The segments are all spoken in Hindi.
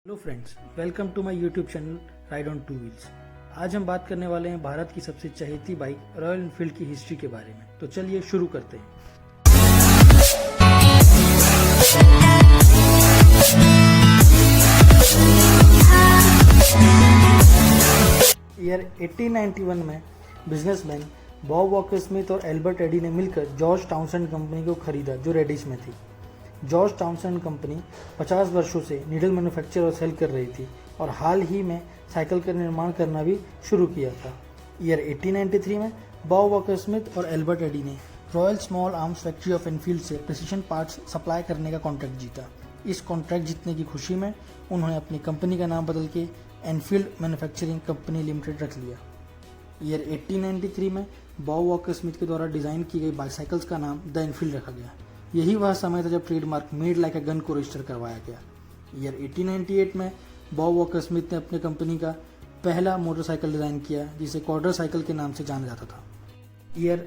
Hello friends, welcome to my YouTube channel ride on two wheels. आज हम बात करने वाले हैं भारत की सबसे चहेती बाइक रॉयल एनफील्ड की हिस्ट्री के बारे में। तो चलिए शुरू करते हैं। ईयर 1891 में बिजनेसमैन बॉब वॉकर स्मिथ और एल्बर्ट एडी ने मिलकर जॉर्ज टाउनसेंड कंपनी को खरीदा, जो रेडिश में थी। जॉर्ज टाउनसेंड कंपनी 50 वर्षों से नीडल मैन्युफैक्चर और सेल कर रही थी और हाल ही में साइकिल का निर्माण करना भी शुरू किया था। ईयर 1893 में बॉब वॉकर स्मिथ और एल्बर्ट एडी ने royal small arms factory of Enfield से प्रिसीजन पार्ट्स सप्लाई करने का कॉन्ट्रैक्ट जीता। इस कॉन्ट्रैक्ट जीतने की खुशी में उन्होंने अपनी कंपनी का नाम बदल के एनफील्ड मैन्युफैक्चरिंग कंपनी लिमिटेड रख लिया। ईयर 1893 में बॉब वॉकर स्मिथ के द्वारा डिज़ाइन की गई बाईसाइकिल्स का नाम द एनफील्ड रखा गया। यही वह समय था जब trademark made like a gun को रजिस्टर करवाया गया। ईयर 1898 में बॉब वॉकर स्मिथ ने अपनी कंपनी का पहला मोटरसाइकिल डिज़ाइन किया, जिसे क्वार्टर साइकिल के नाम से जाना जाता था। ईयर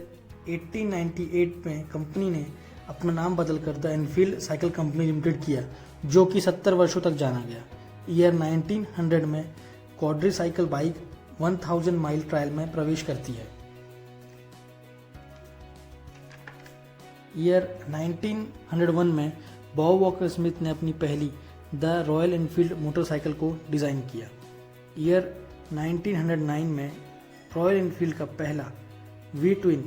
1898 में कंपनी ने अपना नाम बदलकर the Enfield cycle company limited किया, जो कि 70 वर्षों तक जाना गया। ईयर 1900 में quadri cycle bike 1000 mile trial में प्रवेश करती है। ईयर 1901 में बॉब वॉकर स्मिथ ने अपनी पहली द रॉयल एनफील्ड मोटरसाइकिल को डिज़ाइन किया। ईयर 1909 में रॉयल एनफील्ड का पहला V twin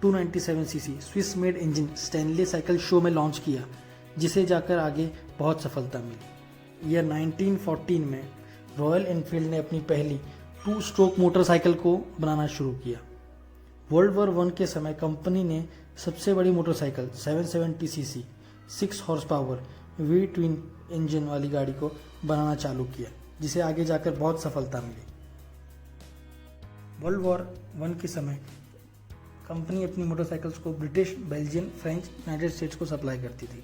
297 CC Swiss made engine Stanley cycle show में लॉन्च किया, जिसे जाकर आगे बहुत सफलता मिली। ईयर 1914 में रॉयल एनफील्ड ने अपनी पहली 2 स्ट्रोक मोटरसाइकिल को बनाना शुरू किया। वर्ल्ड वॉर 1 के समय कंपनी ने सबसे बड़ी motorcycle 770 CC 6 horse power V twin engine वाली गाड़ी को बनाना चालू किया, जिसे आगे जाकर बहुत सफलता मिली। वर्ल्ड वॉर 1 के समय कंपनी अपनी मोटरसाइकिल्स को British, Belgian, French, United states को सप्लाई करती थी।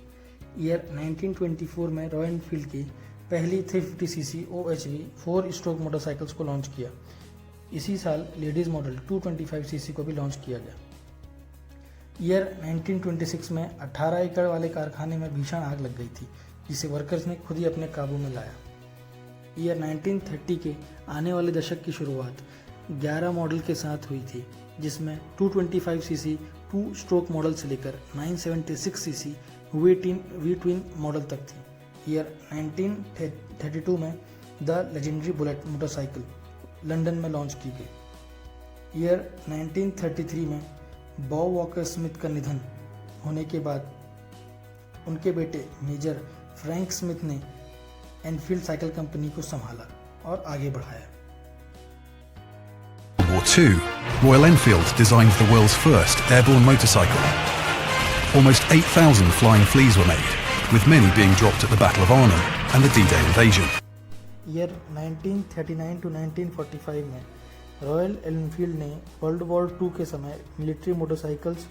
ईयर 1924 में रॉयल एनफील्ड की पहली 350 सीसी OHV 4 स्ट्रोक मोटरसाइकिल्स को लॉन्च किया। इसी साल लेडीज़ मॉडल 225 सीसी को भी लॉन्च किया गया। ईयर 1926 में 18 एकड़ वाले कारखाने में भीषण आग लग गई थी, जिसे वर्कर्स ने खुद ही अपने काबू में लाया। ईयर 1930 के आने वाले दशक की शुरुआत 11 मॉडल के साथ हुई थी, जिसमें 225 सीसी 2 स्ट्रोक मॉडल से लेकर 976 सीसी वी ट्विन मॉडल तक थी। ईयर 1932 में the legendary bullet motorcycle London में लॉन्च की गई। ईयर 1933 में बॉब वॉकर स्मिथ का निधन होने के बाद उनके बेटे मेजर फ्रैंक स्मिथ ने एनफील्ड साइकिल कंपनी को संभाला और आगे बढ़ाया। War II, Royal Enfield designed the world's first airborne motorcycle. Almost 8,000 flying fleas were made, with many being dropped at the Battle of Arnhem and the D-Day invasion. Year 1939 to 1945 में रॉयल एनफील्ड ने वर्ल्ड वॉर 2 के समय military motorcycles,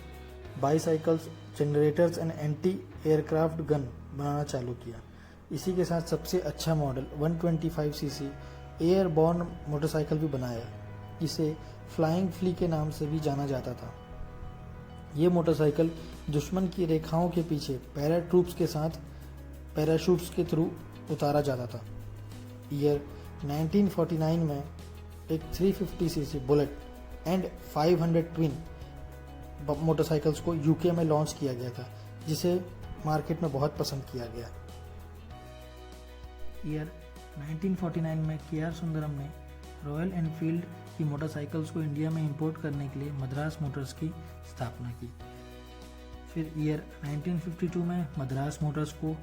bicycles, generators and anti aircraft gun बनाना चालू किया। इसी के साथ सबसे अच्छा मॉडल 125 सीसी एयरबॉर्न मोटरसाइकिल भी बनाया, जिसे फ्लाइंग फ्ली के नाम से भी जाना जाता था। ये मोटरसाइकिल दुश्मन की रेखाओं के पीछे पैराट्रूप्स के साथ पैराशूट्स के थ्रू उतारा जाता था। ईयर 1949 में एक 350 CC bullet and 500 twin motorcycles को यूके में लॉन्च किया गया था, जिसे मार्केट में बहुत पसंद किया गया। ईयर 1949 में KR सुंदरम ने रॉयल एनफील्ड की मोटरसाइकिल्स को इंडिया में इंपोर्ट करने के लिए मद्रास मोटर्स की स्थापना की। फिर ईयर 1952 में मद्रास मोटर्स को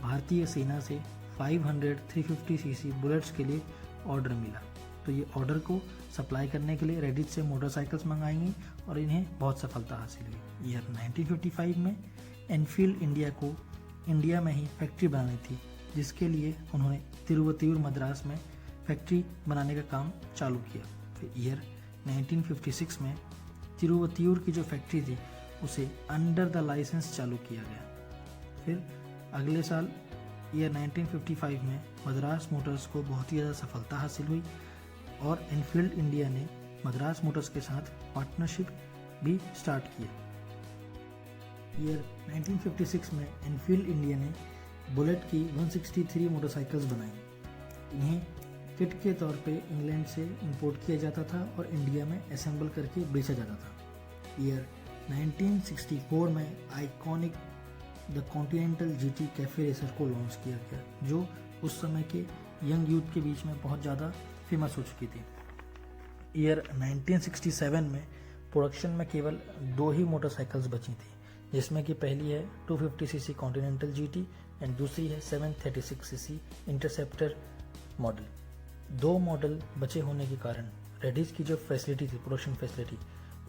भारतीय सेना से 500 350 सीसी बुलेट्स के लिए ऑर्डर मिला, तो ये ऑर्डर को सप्लाई करने के लिए रेडिट से मोटरसाइकिल्स मंगाई गई और इन्हें बहुत सफलता हासिल हुई। ईयर 1955 में एनफील्ड इंडिया को इंडिया में ही फैक्ट्री बनानी थी, जिसके लिए उन्होंने तिरुवतियूर मद्रास में फैक्ट्री बनाने का काम चालू किया। फिर ईयर 1956 में तिरुवतियूर की जो फैक्ट्री थी उसे अंडर द लाइसेंस चालू किया गया। फिर अगले साल ईयर 1955 में मद्रास मोटर्स को बहुत ही ज़्यादा सफलता हासिल हुई और एनफील्ड इंडिया ने मद्रास मोटर्स के साथ पार्टनरशिप भी स्टार्ट किया। ईयर 1956 में एनफील्ड इंडिया ने बुलेट की 163 मोटरसाइकिल्स बनाई। इन्हें किट के तौर पे इंग्लैंड से इंपोर्ट किया जाता था और इंडिया में असेंबल करके बेचा जाता था। ईयर 1964 में iconic the continental GT cafe racer को लॉन्च किया गया, जो उस समय के यंग यूथ के बीच में बहुत ज़्यादा फेमस हो चुकी थी। ईयर 1967 में प्रोडक्शन में केवल 2 ही मोटरसाइकिल्स बची थी, जिसमें कि पहली है 250 सीसी कॉन्टिनेंटल जीटी एंड दूसरी है 736 सीसी इंटरसेप्टर मॉडल। 2 मॉडल बचे होने के कारण रेडिस की जो फैसिलिटी थी, प्रोडक्शन फैसिलिटी,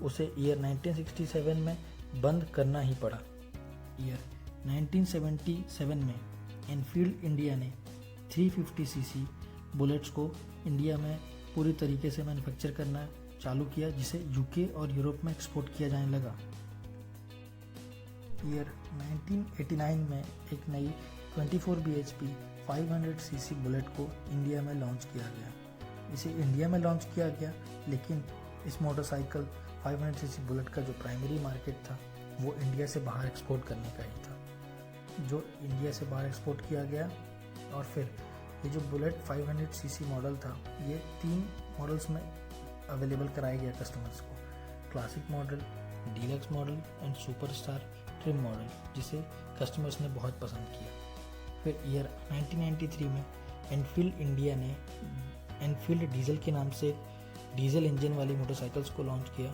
उसे ईयर 1967 में बंद करना ही पड़ा। ईयर 1977 में एनफील्ड इंडिया ने 350 सीसी बुलेट्स को इंडिया में पूरी तरीके से मैन्युफैक्चर करना चालू किया, जिसे यूके और यूरोप में एक्सपोर्ट किया जाने लगा। ईयर 1989 में एक नई 24 bhp 500 सीसी बुलेट को इंडिया में लॉन्च किया गया। इसे इंडिया में लॉन्च किया गया, लेकिन इस मोटरसाइकिल 500 सीसी बुलेट का जो प्राइमरी मार्केट था वो इंडिया से बाहर एक्सपोर्ट करने का ही था, जो इंडिया से बाहर एक्सपोर्ट किया गया। और फिर ये जो बुलेट 500 सीसी मॉडल था, ये 3 मॉडल्स में अवेलेबल कराया गया कस्टमर्स को, classic model, deluxe model and superstar trim model, जिसे कस्टमर्स ने बहुत पसंद किया। फिर ईयर 1993 में एनफील्ड इंडिया ने एनफील्ड डीजल के नाम से डीजल इंजन वाली मोटरसाइकिल्स को लॉन्च किया,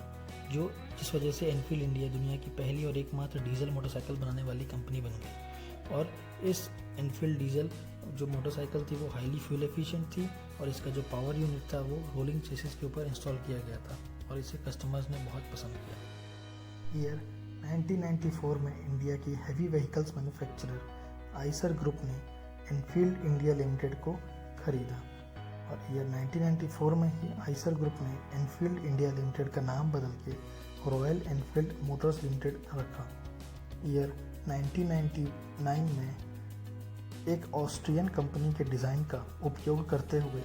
जिस वजह से एनफील्ड इंडिया दुनिया की पहली और एकमात्र डीजल मोटरसाइकिल बनाने वाली कंपनी बन गई। और इस एनफील्ड डीजल जो मोटरसाइकिल थी वो हाईली फ्यूल एफिशिएंट थी, और इसका जो पावर यूनिट था वो रोलिंग चेसिस के ऊपर इंस्टॉल किया गया था, और इसे कस्टमर्स ने बहुत पसंद किया। ईयर 1994 में इंडिया की heavy vehicles manufacturer Eicher group ने एनफील्ड इंडिया लिमिटेड को खरीदा, और ईयर 1994 में ही आइसर ग्रुप ने एनफील्ड इंडिया लिमिटेड का नाम बदल के रॉयल एनफील्ड मोटर्स लिमिटेड रखा। ईयर 1999 में एक ऑस्ट्रियन कंपनी के डिज़ाइन का उपयोग करते हुए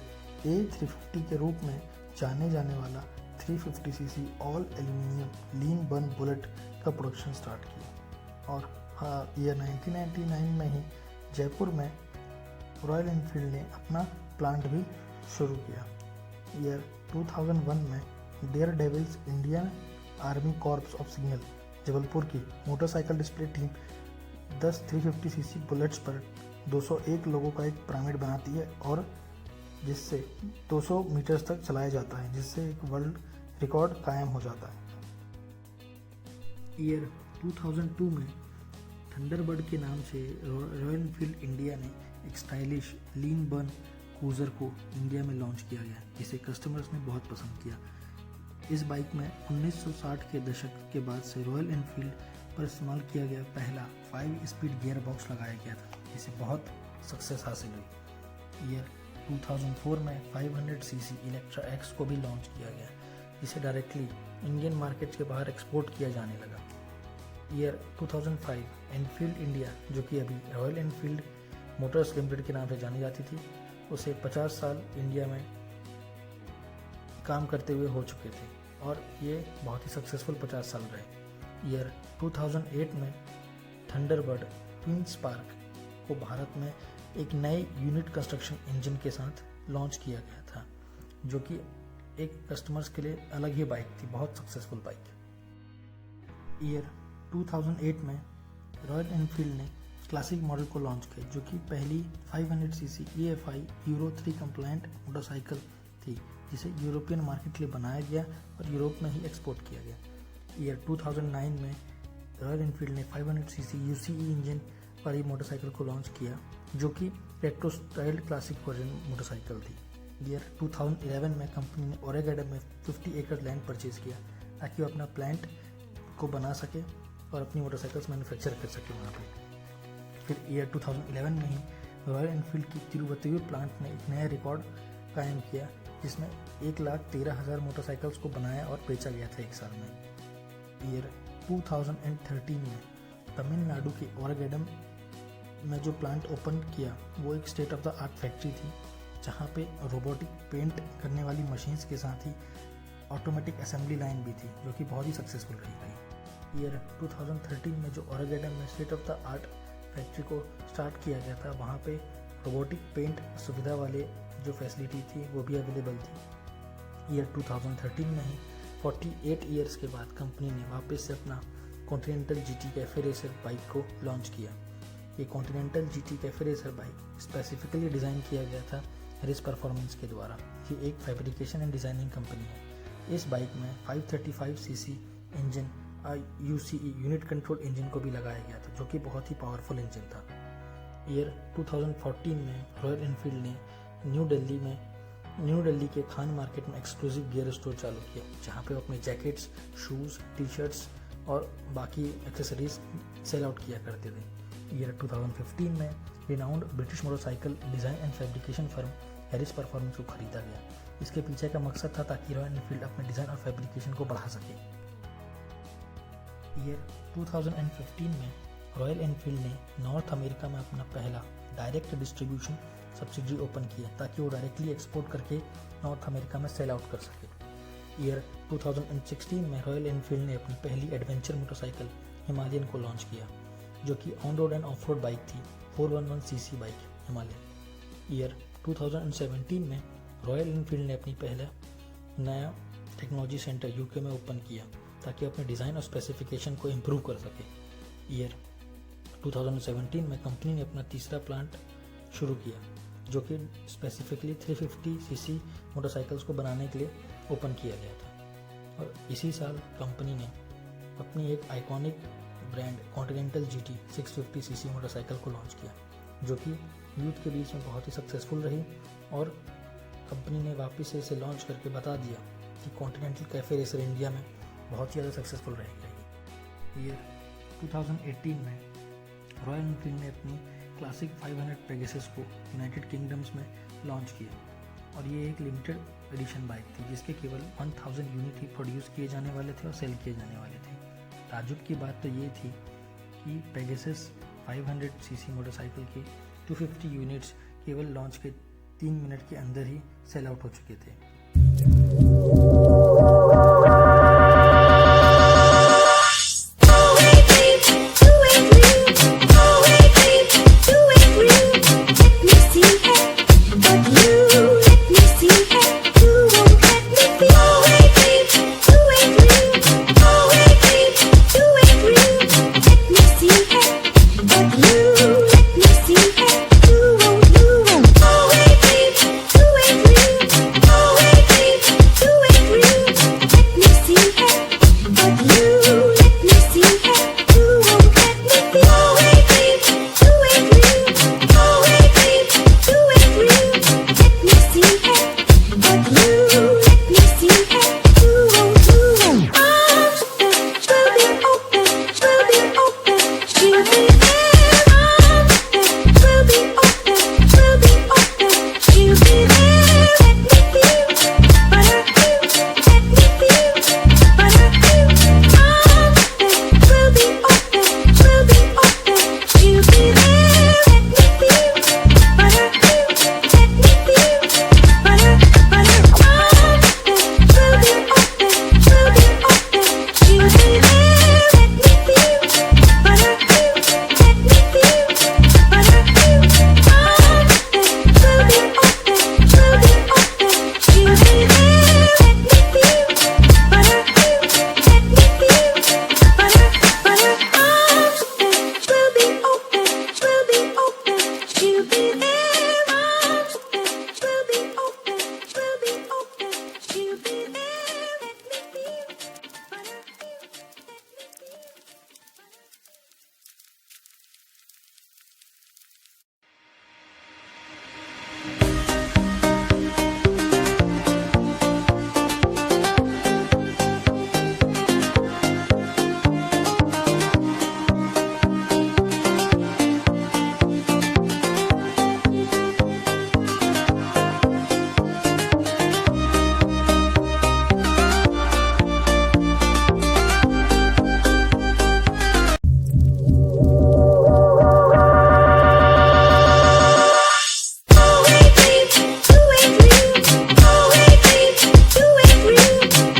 A350 के रूप में जाने जाने वाला 350 सीसी ऑल एल्यूमिनियम लीन बर्न बुलेट का प्रोडक्शन स्टार्ट किया। और हाँ, ईयर 1999 में ही जयपुर में रॉयल एनफील्ड ने अपना प्लांट भी शुरू किया। ईयर 2001 में daredevils Indian army corps of signal Jabalpur की motorcycle display team 10 350 CC bullets पर 201 लोगों का एक पिरामिड बनाती है, और जिससे 200 मीटर्स तक चलाया जाता है, जिससे एक वर्ल्ड रिकॉर्ड कायम हो जाता है। ईयर 2002 में थंडरबर्ड के नाम से रॉयल एनफील्ड इंडिया ने एक स्टाइलिश लीन बर्न क्रूजर को इंडिया में लॉन्च किया गया, जिसे कस्टमर्स ने बहुत पसंद किया। इस बाइक में 1960 के दशक के बाद से रॉयल एनफील्ड पर इस्तेमाल किया गया पहला 5 स्पीड गियर बॉक्स लगाया गया था, जिसे बहुत सक्सेस हासिल हुई। ईयर 2004 में 500 सीसी इलेक्ट्रा एक्स को भी लॉन्च किया गया, जिसे डायरेक्टली इंडियन मार्केट के बाहर एक्सपोर्ट किया जाने लगा। ईयर 2005 एनफील्ड इंडिया, जो कि अभी रॉयल एनफील्ड मोटर्स लिमिटेड के नाम से जानी जाती थी, उसे 50 साल इंडिया में काम करते हुए हो चुके थे, और ये बहुत ही सक्सेसफुल 50 साल रहे। ईयर 2008 में थंडरबर्ड ट्विन स्पार्क को भारत में एक नए यूनिट कंस्ट्रक्शन इंजन के साथ लॉन्च किया गया था, जो कि एक कस्टमर्स के लिए अलग ही बाइक थी, बहुत सक्सेसफुल बाइक। ईयर 2008 में रॉयल एनफील्ड ने क्लासिक मॉडल को लॉन्च किया, जो कि पहली 500 CC EFI euro 3 compliant motorcycle थी, जिसे यूरोपियन मार्केट के लिए बनाया गया और यूरोप में ही एक्सपोर्ट किया गया। ईयर 2009 में रॉयल एनफील्ड ने 500 सीसी UCE इंजन वाली मोटरसाइकिल को लॉन्च किया, जो कि retro style classic version motorcycle थी। ईयर 2011 में कंपनी ने ओरेगन में 50 एकड़ लैंड परचेज किया, ताकि वो अपना प्लांट को बना सके और अपनी मोटरसाइकिल्स मैन्युफैक्चर कर सके वहाँ पे। फिर ईयर 2011 में ही रॉयल एनफील्ड की तिरुवत्तूर प्लांट ने एक नया रिकॉर्ड कायम किया, जिसमें 1,13,000 मोटरसाइकिल्स को बनाया और बेचा गया था एक साल में। ईयर 2013 में तमिलनाडु के ओरेगन में जो प्लांट ओपन किया वो एक state of the art factory थी, जहाँ पे रोबोटिक पेंट करने वाली मशीन्स के साथ ही ऑटोमेटिक असेंबली लाइन भी थी, जो कि बहुत ही सक्सेसफुल रही थी। ईयर 2013 में जो ओरेगन में state of the art factory को स्टार्ट किया गया था, वहाँ पे रोबोटिक पेंट सुविधा वाले जो फैसिलिटी थी वो भी अवेलेबल थी। ईयर 2013 में ही 48 ईयर्स के बाद कंपनी ने वापस से अपना continental GT cafe racer bike को लॉन्च किया। ये continental GT cafe racer bike specifically design किया गया था हैरिस परफॉर्मेंस के द्वारा। ये एक फैब्रिकेशन एंड डिज़ाइनिंग कंपनी है। इस बाइक में 535 CC engine UCE unit control engine को भी लगाया गया था, जो कि बहुत ही पावरफुल इंजन था। ईयर 2014 में रॉयल एनफील्ड ने न्यू दिल्ली के खान मार्केट में एक्सक्लूसिव गियर स्टोर चालू किया, जहाँ पे वो अपने जैकेट्स, शूज़, टी-शर्ट्स और बाकी एक्सेसरीज सेल आउट किया करते थे। ईयर 2015 में renowned British motorcycle design and fabrication firm Harris performance को खरीदा गया। इसके पीछे का मकसद था ताकि रॉयल एनफील्ड अपने डिज़ाइन और फैब्रिकेशन को बढ़ा सके। ईयर 2015 में रॉयल एनफील्ड ने नॉर्थ अमेरिका में अपना पहला डायरेक्ट डिस्ट्रीब्यूशन सब्सिडरी ओपन किया, ताकि वो डायरेक्टली एक्सपोर्ट करके नॉर्थ अमेरिका में सेल आउट कर सके। ईयर 2016 में रॉयल एनफील्ड ने अपनी पहली एडवेंचर मोटरसाइकिल हिमालयन को लॉन्च किया, जो कि on road end of road bike थी, 411 सीसी बाइक हिमालयन। ईयर 2017 में रॉयल एनफील्ड ने अपनी पहला नया टेक्नोलॉजी सेंटर यूके में ओपन किया, ताकि अपने डिज़ाइन और स्पेसिफिकेशन को इम्प्रूव कर सके। ईयर 2017 में कंपनी ने अपना तीसरा प्लांट शुरू किया, जो कि स्पेसिफिकली 350 सीसी मोटरसाइकिल्स को बनाने के लिए ओपन किया गया था। और इसी साल कंपनी ने अपनी एक iconic brand continental GT 650 CC motorcycle को लॉन्च किया, जो कि यूथ के बीच में बहुत ही सक्सेसफुल रही। और कंपनी ने वापस से इसे लॉन्च करके बता दिया कि कॉन्टिनेंटल कैफे रेसर इंडिया में बहुत ही ज़्यादा सक्सेसफुल रहेगी। ईयर 2018 में रॉयल एनफील्ड ने अपनी क्लासिक 500 पेगासस को यूनाइटेड किंगडम्स में लॉन्च किया, और ये एक लिमिटेड एडिशन बाइक थी, जिसके केवल 1000 यूनिट ही प्रोड्यूस किए जाने वाले थे और सेल किए जाने वाले थे। ताजुब की बात तो ये थी कि पेगासस 500 सीसी मोटरसाइकिल के 250 यूनिट्स केवल लॉन्च के 3 मिनट के अंदर ही सेल आउट हो चुके थे।